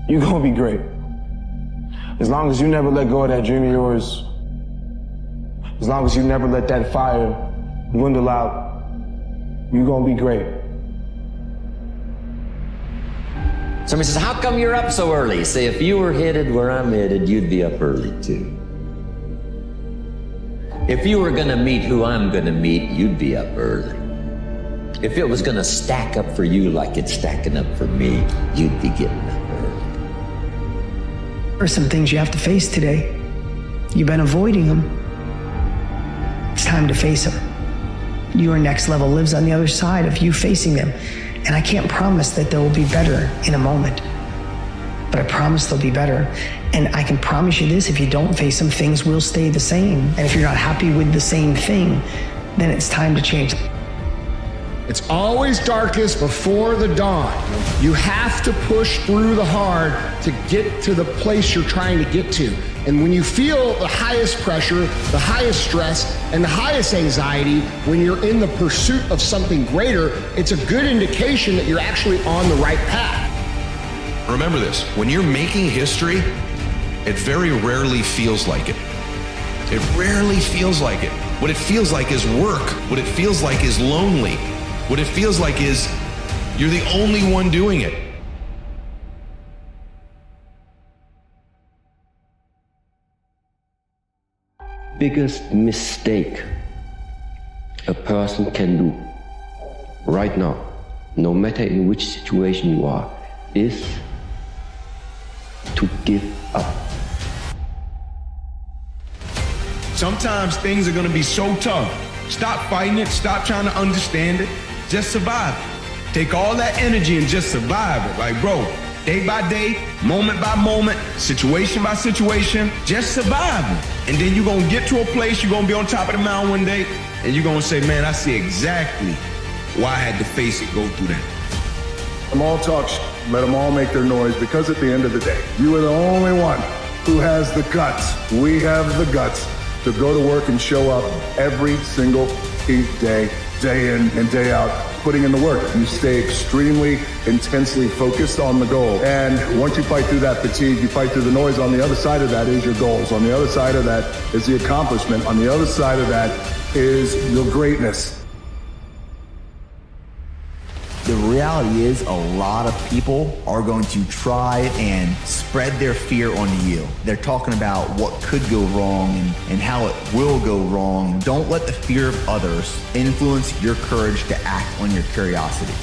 You're gonna be great. As long as you never let go of that dream of yours, as long as you never let that fire dwindle out, you're gonna be great. Somebody says, how come you're up so early? Say, if you were headed where I'm headed, you'd be up early too. If you were gonna meet who I'm gonna meet, you'd be up early. If it was gonna stack up for you like it's stacking up for me, you'd be getting up early. There are some things you have to face today. You've been avoiding them. It's time to face them. Your next level lives on the other side of you facing them. And I can't promise that they will be better in a moment, but I promise they'll be better. And I can promise you this, if you don't face them, things will stay the same. And if you're not happy with the same thing, then it's time to change. It's always darkest before the dawn. You have to push through the hard to get to the place you're trying to get to. And when you feel the highest pressure, the highest stress, and the highest anxiety, when you're in the pursuit of something greater, it's a good indication that you're actually on the right path. Remember this, when you're making history, it very rarely feels like it. It rarely feels like it. What it feels like is work. What it feels like is lonely. What it feels like is you're the only one doing it. Biggest mistake a person can do right now, no matter in which situation you are, is to give up. Sometimes things are gonna be so tough. Stop fighting it, stop trying to understand it, just survive it. Take all that energy and just survive it. Like, bro, day by day, moment by moment, situation by situation, just survive it. And then you're gonna get to a place, you're gonna be on top of the mountain one day, and you're gonna say, man, I see exactly why I had to face it, go through that. Let them all talk, let them all make their noise, because at the end of the day, you are the only one who has the guts. We have the guts to go to work and show up every single day, day in and day out, putting in the work. You stay extremely, intensely focused on the goal. And once you fight through that fatigue, you fight through the noise. On the other side of that is your goals. On the other side of that is the accomplishment. On the other side of that is your greatness. The reality is a lot of people are going to try and spread their fear onto you. They're talking about what could go wrong and how it will go wrong. Don't let the fear of others influence your courage to act on your curiosity.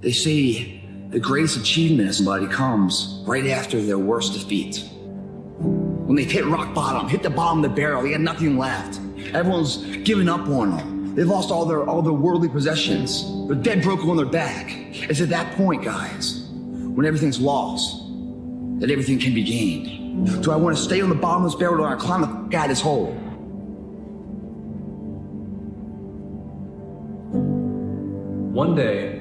They say the greatest achievement of somebody comes right after their worst defeat. When they've hit rock bottom, hit the bottom of the barrel, they got nothing left. Everyone's given up on them. They've lost all their worldly possessions. They're dead broke on their back. It's at that point, guys, when everything's lost, that everything can be gained. Do I want to stay on the bottom of this barrel, or do I climb the f*** out of this hole? One day,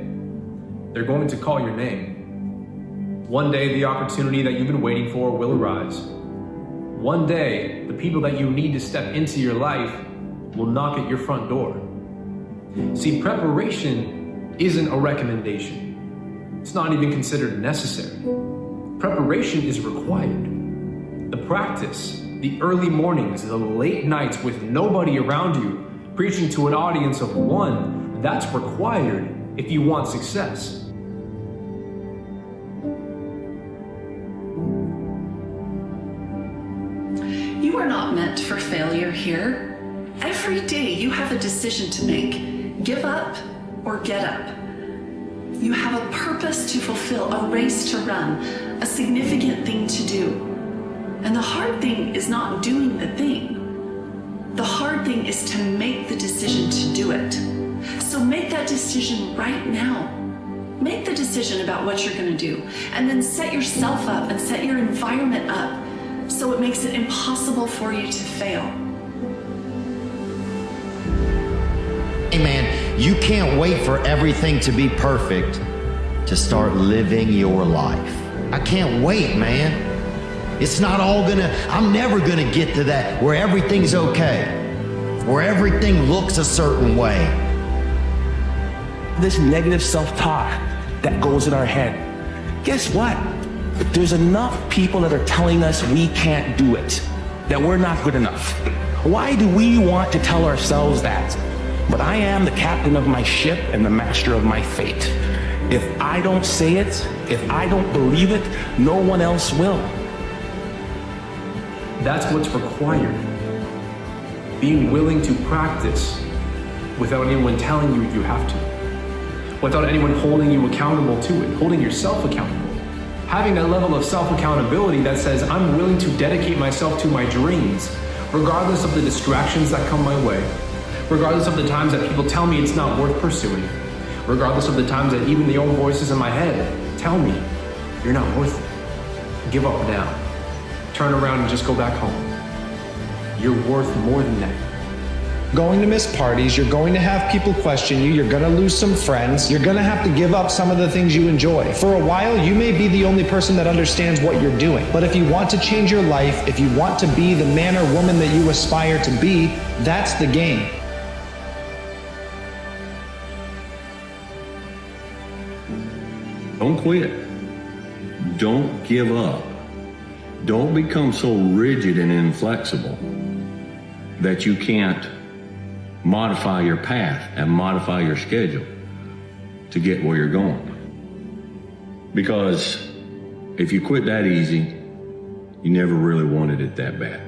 they're going to call your name. One day, the opportunity that you've been waiting for will arise. One day, the people that you need to step into your life will knock at your front door. See, preparation isn't a recommendation. It's not even considered necessary. Preparation is required. The practice, the early mornings, the late nights with nobody around you, preaching to an audience of one, that's required if you want success. You are not meant for failure here. Every day you have a decision to make. Give up or get up. You have a purpose to fulfill, a race to run, a significant thing to do. And the hard thing is not doing the thing. The hard thing is to make the decision to do it. So make that decision right now. Make the decision about what you're going to do, and then set yourself up and set your environment up so it makes it impossible for you to fail. Hey man, you can't wait for everything to be perfect to start living your life. I can't wait, man. It's not all I'm never gonna get to that where everything's okay, where everything looks a certain way. This negative self-talk that goes in our head, guess what? There's enough people that are telling us we can't do it, that we're not good enough. Why do we want to tell ourselves that? But I am the captain of my ship and the master of my fate. If I don't say it, if I don't believe it, no one else will. That's what's required. Being willing to practice without anyone telling you you have to. Without anyone holding you accountable to it, holding yourself accountable. Having that level of self-accountability that says, I'm willing to dedicate myself to my dreams, regardless of the distractions that come my way, regardless of the times that people tell me it's not worth pursuing, regardless of the times that even the own voices in my head tell me, you're not worth it. Give up now. Turn around and just go back home. You're worth more than that. Going to miss parties, you're going to have people question you, you're going to lose some friends, you're going to have to give up some of the things you enjoy. For a while, you may be the only person that understands what you're doing. But if you want to change your life, if you want to be the man or woman that you aspire to be, that's the game. Don't quit. Don't give up. Don't become so rigid and inflexible that you can't modify your path and modify your schedule to get where you're going. Because if you quit that easy, you never really wanted it that bad.